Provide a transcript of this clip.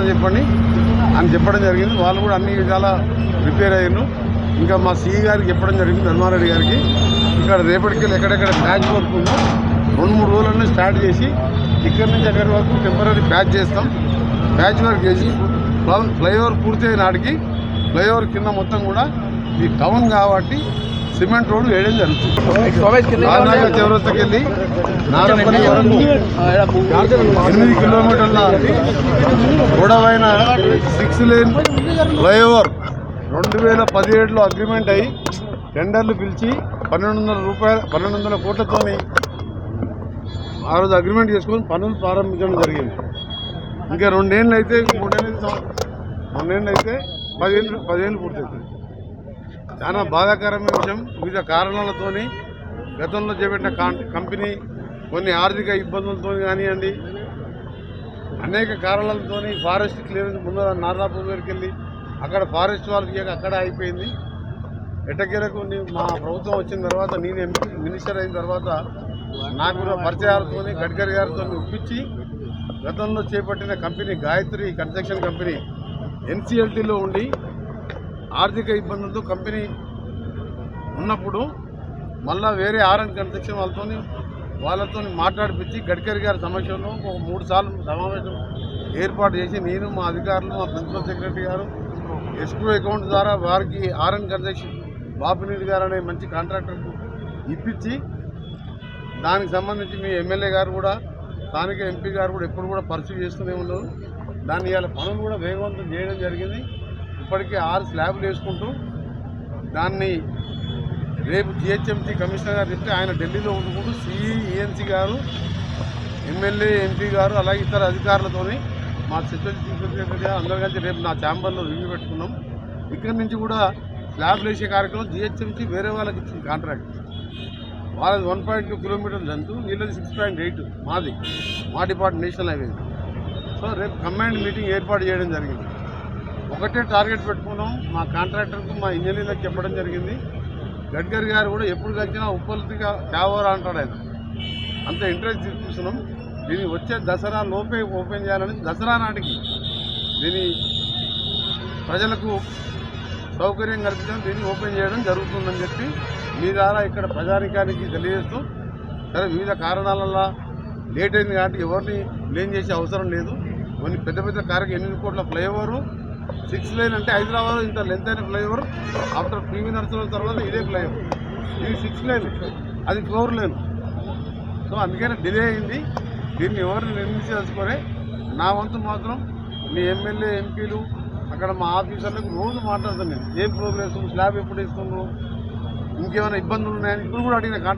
చెప్పండి అని చెప్పడం జరిగింది. వాళ్ళు కూడా అన్ని విధాలా ప్రిపేర్ అయ్యారు. ఇంకా మా సిఈ గారికి చెప్పడం జరిగింది, ధర్మారెడ్డి గారికి. ఇక్కడ రేపటికెళ్ళి ఎక్కడెక్కడ ప్యాచ్ వర్క్ ఉందో 2-3 రోజులన్నీ స్టార్ట్ చేసి ఇక్కడి నుంచి అక్కడి వరకు టెంపరీ ప్యాచ్ చేస్తాం. ప్యాచ్ వర్క్ చేసి ఫ్లైఓవర్ పూర్తి అయిన నాటికి ఫ్లైఓవర్ కింద మొత్తం కూడా ఈ టౌన్ కాబట్టి సిమెంట్ రోడ్డు వేయడం జరుగుతుంది. నారాయణ చౌరస్తకి వెళ్ళి నారపల్లి వరకు 8 కిలోమీటర్ల పొడవైన 6 లేన్ ఫ్లైఓవర్ 2017లో అగ్రిమెంట్ అయ్యి టెండర్లు పిలిచి 1200 కోట్లతోని ఆ రోజు అగ్రిమెంట్ చేసుకొని పనులు ప్రారంభించడం జరిగింది. ఇంకా 2 ఏళ్ళు అయితే 2 ఏళ్ళు అయితే 10 ఏళ్ళు పూర్తవుతుంది. చాలా బాధాకరమైన విషయం. వివిధ కారణాలతోని గతంలో చేపట్టిన కంపెనీ కొన్ని ఆర్థిక ఇబ్బందులతో కానివ్వండి, అనేక కారణాలతో ఫారెస్ట్ క్లియరెన్స్ ముందు నారాపూర్ దగ్గరికి వెళ్ళి అక్కడ ఫారెస్ట్ వాళ్ళకి అక్కడ అయిపోయింది. ఎట్టకేలకు మా ప్రభుత్వం వచ్చిన తర్వాత నేను మినిస్టర్ అయిన తర్వాత నాకు పరిచయాలతో గడ్కరీ గారితో ఒప్పించి గతంలో చేపట్టిన కంపెనీ గాయత్రి కన్స్ట్రక్షన్ కంపెనీ ఎన్సిఎల్టీలో ఉండి ఆర్థిక ఇబ్బందులతో కంపెనీ ఉన్నప్పుడు మళ్ళా వేరే ఆర్ఎన్ కన్స్ట్రక్షన్ వాళ్ళతో మాట్లాడిపించి గడ్కరీ గారి సమక్షంలో ఒక 3 సార్లు సమావేశం ఏర్పాటు చేసి నేను, మా అధికారులు, మా ప్రిన్సిపల్ సెక్రటరీ గారు ఎస్క్రూ అకౌంట్ ద్వారా వారికి ఆర్ఎన్ కన్స్ట్రక్షన్ బాపినీటి గారు అనే మంచి కాంట్రాక్టర్కు ఇప్పించి దానికి సంబంధించి మీ ఎమ్మెల్యే గారు కూడా స్థానిక ఎంపీ గారు కూడా ఎప్పుడు కూడా పర్సూ చేస్తూనే ఉన్నారు. దాన్ని ఇవాళ పనులు కూడా వేగవంతం చేయడం జరిగింది. ఇప్పటికే 6 స్లాబ్లు వేసుకుంటూ దాన్ని రేపు జిహెచ్ఎంసీ కమిషనర్ గారు చెప్తే ఆయన ఢిల్లీలో ఉండుకుంటూ సిఈ, ఈఎన్సీ గారు, ఎమ్మెల్యే, ఎంపీ గారు అలాగే ఇతర అధికారులతో మా సెక్రటరీ, చీఫ్ సెక్రటరీ గారు అందరూ కలిసి రేపు నా ఛాంబర్లో రివ్యూ పెట్టుకున్నాం. ఇక్కడి నుంచి కూడా స్లాబ్లు వేసే కార్యక్రమం జిహెచ్ఎంసీ వేరే వాళ్ళకి ఇచ్చిన కాంట్రాక్ట్. వాళ్ళది 1.2 కిలోమీటర్ల లెంత్, వీళ్ళది 6.8 మాది, మా డిపార్ట్మెంట్ నేషనల్ హైవే. సో రేపు కంబైన్డ్ మీటింగ్ ఏర్పాటు చేయడం జరిగింది. ఒకటే టార్గెట్ పెట్టుకున్నాం. మా కాంట్రాక్టర్కు, మా ఇంజనీర్లకు చెప్పడం జరిగింది. గడ్కరీ గారు కూడా ఎప్పుడు కలిసినా ఉప్పల్తిగా కావరా అంటాడు ఆయన. అంత ఇంట్రెస్ట్ చూపిస్తున్నాం. దీన్ని వచ్చే దసరా లోపే ఓపెన్ చేయాలని, దసరా నాటికి దీన్ని ప్రజలకు సౌకర్యం కల్పించడం, దీన్ని ఓపెన్ చేయడం జరుగుతుందని చెప్పి మీ ద్వారా ఇక్కడ ప్రజానికానికి తెలియజేస్తూ, సరే వివిధ కారణాల వల్ల లేట్ అయింది కాబట్టి ఎవరిని బ్లేమ్ చేసే అవసరం లేదు. కొన్ని పెద్ద పెద్ద 8 కోట్ల ఫ్లైఓవర్ 6 లేన్ అంటే హైదరాబాద్ ఇంత లెంత్ అయిన ఫ్లైఓవర్ ఆఫ్టర్ పివి నరసింహరావు తర్వాత ఇదే ఫ్లైఓవర్. ఇది 6 లేన్, అది 4 లేన్. సో అందుకని డిలే అయింది. దీన్ని ఎవరిని నిర్మించదలుచుకోరే. నా వంతు మాత్రం మీ ఎమ్మెల్యే, ఎంపీలు, అక్కడ మా ఆఫీసర్లకు రోజు మాట్లాడుతాను నేను. ఏం ప్రోగ్రెస్, స్లాబ్ ఎప్పుడు ఇస్తున్నారు, ఇంకేమైనా ఇబ్బందులు ఉన్నాయని ఇప్పుడు కూడా అడిగిన కాంట్రాక్ట్